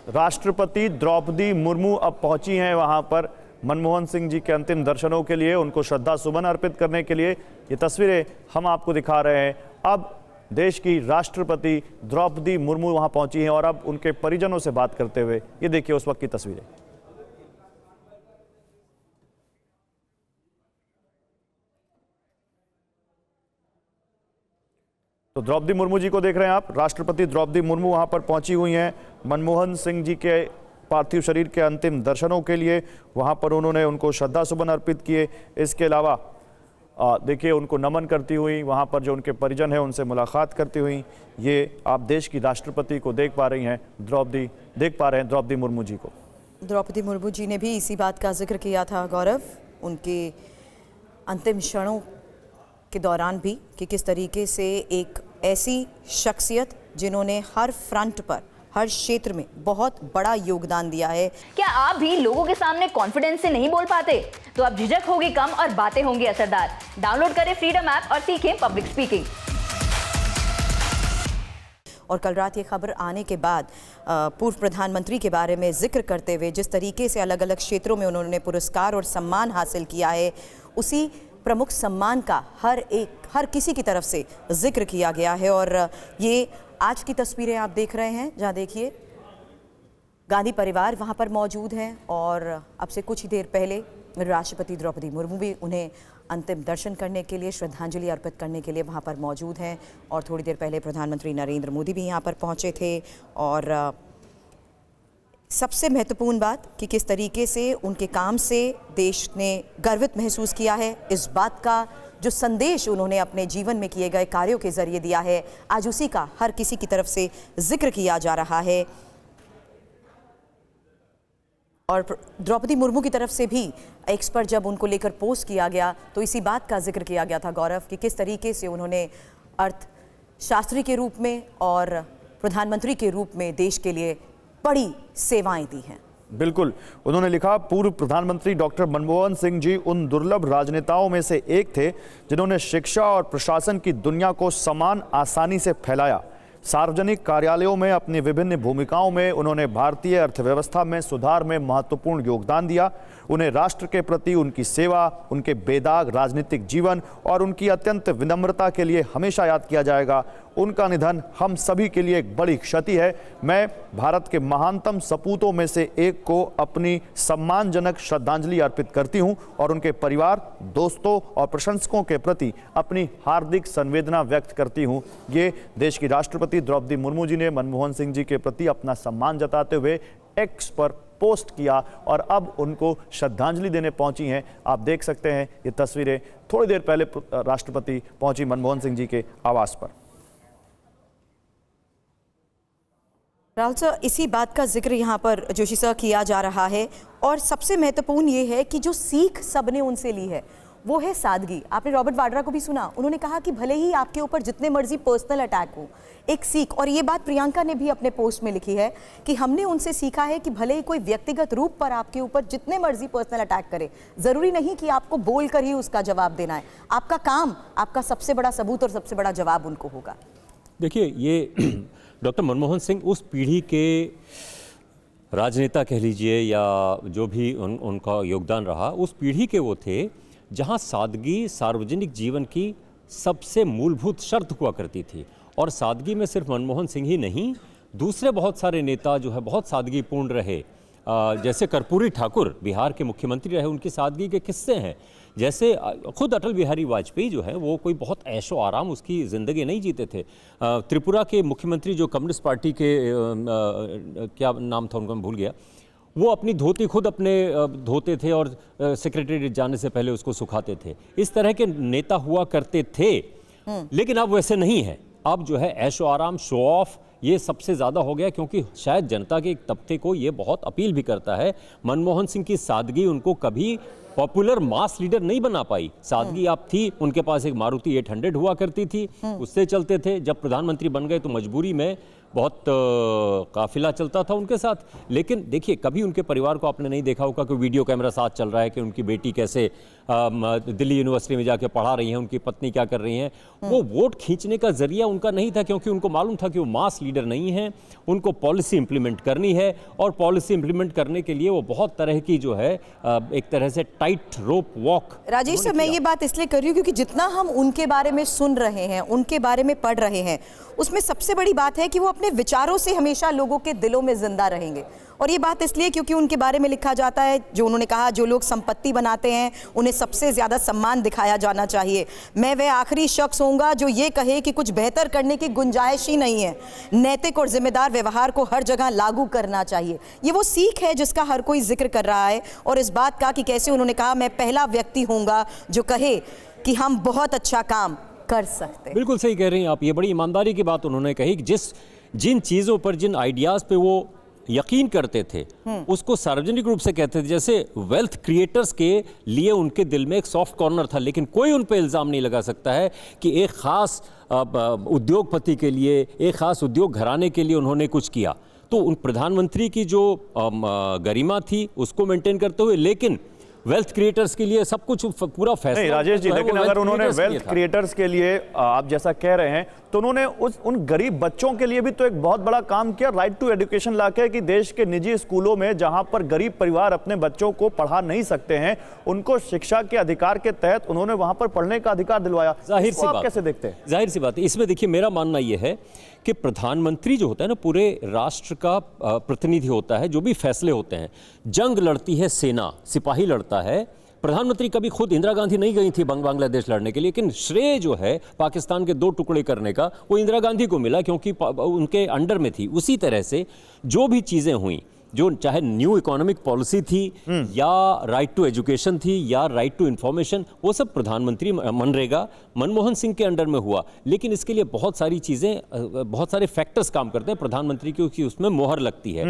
राष्ट्रपति द्रौपदी मुर्मू अब पहुंची हैं वहां पर मनमोहन सिंह जी के अंतिम दर्शनों के लिए, उनको श्रद्धा सुमन अर्पित करने के लिए। ये तस्वीरें हम आपको दिखा रहे हैं। अब देश की राष्ट्रपति द्रौपदी मुर्मू वहां पहुंची हैं और अब उनके परिजनों से बात करते हुए ये देखिए उस वक्त की तस्वीरें। तो द्रौपदी मुर्मू जी को देख रहे हैं आप। राष्ट्रपति द्रौपदी मुर्मू वहां पर पहुंची हुई हैं मनमोहन सिंह जी के पार्थिव शरीर के अंतिम दर्शनों के लिए। वहां पर उन्होंने उनको श्रद्धा सुमन अर्पित किए। इसके अलावा देखिए उनको नमन करती हुई वहां पर जो उनके परिजन हैं उनसे मुलाकात करती हुई ये आप देश की राष्ट्रपति को देख पा रही हैं, देख पा रहे हैं द्रौपदी मुर्मू जी को। द्रौपदी मुर्मू जी ने भी इसी बात का जिक्र किया था गौरव, उनके अंतिम क्षणों के दौरान भी, कि किस तरीके से एक ऐसी शख्सियत जिन्होंने हर फ्रंट पर, हर क्षेत्र में बहुत बड़ा योगदान दिया है। क्या आप भी लोगों के सामने कॉन्फिडेंस से नहीं बोल पाते? तो अब झिझक होगी कम और बातें होंगी असरदार। डाउनलोड करें फ्रीडम ऐप और सीखें पब्लिक स्पीकिंग। और कल रात ये खबर आने के बाद पूर्व प्रधानमंत्री के बारे में जिक्र करते हुए जिस तरीके से अलग अलग क्षेत्रों में उन्होंने पुरस्कार और सम्मान हासिल किया है, उसी प्रमुख सम्मान का हर किसी की तरफ से जिक्र किया गया है। और ये आज की तस्वीरें आप देख रहे हैं, जहां देखिए गांधी परिवार वहां पर मौजूद हैं और अब से कुछ ही देर पहले राष्ट्रपति द्रौपदी मुर्मू भी उन्हें अंतिम दर्शन करने के लिए, श्रद्धांजलि अर्पित करने के लिए वहां पर मौजूद हैं। और थोड़ी देर पहले प्रधानमंत्री नरेंद्र मोदी भी यहां पर पहुंचे थे। और सबसे महत्वपूर्ण बात कि किस तरीके से उनके काम से देश ने गर्वित महसूस किया है, इस बात का जो संदेश उन्होंने अपने जीवन में किए गए कार्यों के जरिए दिया है, आज उसी का हर किसी की तरफ से जिक्र किया जा रहा है। और द्रौपदी मुर्मू की तरफ से भी एक्स पर जब उनको लेकर पोस्ट किया गया तो इसी बात का जिक्र किया गया था गौरव, कि किस तरीके से उन्होंने अर्थशास्त्री के रूप में और प्रधानमंत्री के रूप में देश के लिए बड़ी सेवाएं दी हैं। बिल्कुल, उन्होंने लिखा, पूर्व प्रधानमंत्री डॉक्टर मनमोहन सिंह जी उन दुर्लभ राजनेताओं में से एक थे जिन्होंने शिक्षा और प्रशासन की दुनिया को समान आसानी से फैलाया। सार्वजनिक कार्यालयों में अपनी विभिन्न भूमिकाओं में उन्होंने भारतीय अर्थव्यवस्था में सुधार में महत्वपूर्ण योगदान दिया। उन्हें राष्ट्र के प्रति उनकी सेवा, उनके बेदाग राजनीतिक जीवन और उनकी अत्यंत विनम्रता के लिए हमेशा याद किया जाएगा। उनका निधन हम सभी के लिए एक बड़ी क्षति है। मैं भारत के महानतम सपूतों में से एक को अपनी सम्मानजनक श्रद्धांजलि अर्पित करती हूं और उनके परिवार, दोस्तों और प्रशंसकों के प्रति अपनी हार्दिक संवेदना व्यक्त करती हूं। ये देश की राष्ट्रपति द्रौपदी मुर्मू जी ने मनमोहन सिंह जी के प्रति अपना सम्मान जताते हुए एक्स पर पोस्ट किया और अब उनको श्रद्धांजलि देने पहुंची हैं। आप देख सकते हैं ये तस्वीरें, थोड़ी देर पहले राष्ट्रपति पहुंची मनमोहन सिंह जी के आवास पर। राहुल सर, इसी बात का जिक्र यहाँ पर जोशी सर किया जा रहा है और सबसे महत्वपूर्ण ये है कि जो सीख सबने उनसे ली है वो है सादगी। आपने रॉबर्ट वाड्रा को भी सुना, उन्होंने कहा कि भले ही आपके ऊपर जितने मर्जी पर्सनल अटैक हो, एक सीख, और ये बात प्रियंका ने भी अपने पोस्ट में लिखी है कि हमने उनसे सीखा है कि भले ही कोई व्यक्तिगत रूप पर आपके ऊपर जितने मर्जी पर्सनल अटैक करे, जरूरी नहीं कि आपको बोल कर ही उसका जवाब देना है। आपका काम, आपका सबसे बड़ा सबूत और सबसे बड़ा जवाब उनको होगा। देखिए, ये डॉक्टर मनमोहन सिंह उस पीढ़ी के राजनेता कह लीजिए या जो भी उनका योगदान रहा, उस पीढ़ी के वो थे जहां सादगी सार्वजनिक जीवन की सबसे मूलभूत शर्त हुआ करती थी। और सादगी में सिर्फ मनमोहन सिंह ही नहीं, दूसरे बहुत सारे नेता जो है बहुत सादगीपूर्ण रहे। जैसे कर्पूरी ठाकुर बिहार के मुख्यमंत्री रहे, उनकी सादगी के किस्से हैं। जैसे खुद अटल बिहारी वाजपेयी जो है वो कोई बहुत ऐशो आराम उसकी ज़िंदगी नहीं जीते थे। त्रिपुरा के मुख्यमंत्री जो कम्युनिस्ट पार्टी के क्या नाम था उनका, मैं भूल गया, वो अपनी धोती खुद अपने धोते थे और सेक्रेटरीट जाने से पहले उसको सुखाते थे। इस तरह के नेता हुआ करते थे, लेकिन अब वैसे नहीं है। अब जो है ऐशो आराम, शो ऑफ, ये सबसे ज़्यादा हो गया, क्योंकि शायद जनता के एक तबके को ये बहुत अपील भी करता है। मनमोहन सिंह की सादगी उनको कभी पॉपुलर मास लीडर नहीं बना पाई। सादगी आप थी, उनके पास एक मारुति 800 हुआ करती थी, उससे चलते थे। जब प्रधानमंत्री बन गए तो मजबूरी में बहुत काफिला चलता था उनके साथ। लेकिन देखिए, कभी उनके परिवार को आपने नहीं देखा होगा कि वीडियो कैमरा साथ चल रहा है कि उनकी बेटी कैसे दिल्ली यूनिवर्सिटी में जाके पढ़ा रही हैं, उनकी पत्नी क्या कर रही हैं। वो वोट खींचने का जरिया उनका नहीं था, क्योंकि उनको मालूम था कि वो मास लीडर नहीं है, उनको पॉलिसी इंप्लीमेंट करनी है, और पॉलिसी इंप्लीमेंट करने के लिए वो बहुत तरह की जो है एक तरह से टाइट रोप वॉक। राजेश सर, मैं ये बात इसलिए कर रही हूँ क्योंकि जितना हम उनके बारे में सुन रहे हैं, उनके बारे में पढ़ रहे हैं, उसमें सबसे बड़ी बात है कि वो अपने विचारों से हमेशा लोगों के दिलों में जिंदा रहेंगे। और ये बात इसलिए क्योंकि उनके बारे में लिखा जाता है, जो उन्होंने कहा, जो लोग संपत्ति बनाते हैं उन्हें सबसे ज्यादा सम्मान दिखाया जाना चाहिए। मैं वह आखिरी शख्स होऊंगा जो ये कहे कि कुछ बेहतर करने की गुंजाइश ही नहीं है। नैतिक और जिम्मेदार व्यवहार को हर जगह लागू करना चाहिए। ये वो सीख है जिसका हर कोई जिक्र कर रहा है, और इस बात का कि कैसे उन्होंने कहा, मैं पहला व्यक्ति होऊंगा जो कहे कि हम बहुत अच्छा काम कर सकते हैं। बिल्कुल सही कह रही हैं आप। ये बड़ी ईमानदारी की बात उन्होंने कही कि जिन चीज़ों पर, जिन आइडियाज़ पे वो यकीन करते थे, उसको सार्वजनिक रूप से कहते थे। जैसे वेल्थ क्रिएटर्स के लिए उनके दिल में एक सॉफ्ट कॉर्नर था, लेकिन कोई उन पे इल्ज़ाम नहीं लगा सकता है कि एक ख़ास उद्योगपति के लिए, एक ख़ास उद्योग घराने के लिए उन्होंने कुछ किया। तो उन प्रधानमंत्री की जो गरिमा थी उसको मेंटेन करते हुए, लेकिन वेल्थ क्रिएटर्स के लिए सब कुछ पूरा फैसला नहीं राजेश जी, जो है लेकिन वो अगर उन्होंने क्रिएटर्स के लिए वेल्थ था। क्रिएटर्स के लिए आप जैसा कह रहे हैं, तो उन्होंने उन गरीब बच्चों के लिए भी तो एक बहुत बड़ा काम किया, राइट टू एजुकेशन लाके, कि देश के निजी स्कूलों में जहां पर गरीब परिवार अपने बच्चों को पढ़ा नहीं सकते हैं, उनको शिक्षा के अधिकार के तहत उन्होंने वहां पर पढ़ने का अधिकार दिलवाया। जाहिर सी इसको आप बात, कैसे देखते हैं? जाहिर सी बात है। इसमें देखिए, मेरा मानना यह है कि प्रधानमंत्री जो होता है ना, पूरे राष्ट्र का प्रतिनिधि होता है। जो भी फैसले होते हैं, जंग लड़ती है सेना, सिपाही लड़ता है। प्रधानमंत्री कभी खुद इंदिरा गांधी नहीं गई थी बांग्लादेश लड़ने के लिए, लेकिन श्रेय जो है पाकिस्तान के 2 टुकड़े करने का, वो इंदिरा गांधी को मिला, क्योंकि उनके अंडर में थी। उसी तरह से जो भी चीज़ें हुई, जो चाहे न्यू इकोनॉमिक पॉलिसी थी, या राइट टू एजुकेशन थी, या राइट टू इंफॉर्मेशन, वो सब प्रधानमंत्री मनरेगा मनमोहन सिंह के अंडर में हुआ। लेकिन इसके लिए बहुत सारी चीज़ें, बहुत सारे फैक्टर्स काम करते हैं। प्रधानमंत्री की उसमें मोहर लगती है।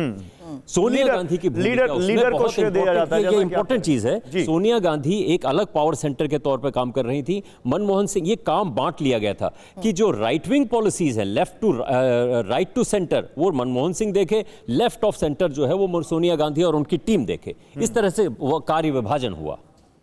सोनिया गांधी की लीडर को श्रेय दिया जाता है। ये इंपॉर्टेंट चीज है। सोनिया गांधी एक अलग पावर सेंटर के तौर पे काम कर रही थी। मनमोहन सिंह, ये काम बांट लिया गया था कि जो राइट विंग पॉलिसीज है, left to right to centre, वो मनमोहन सिंह देखे, लेफ्ट ऑफ सेंटर जो है वो सोनिया गांधी और उनकी टीम देखे। इस तरह से वो कार्य विभाजन हुआ।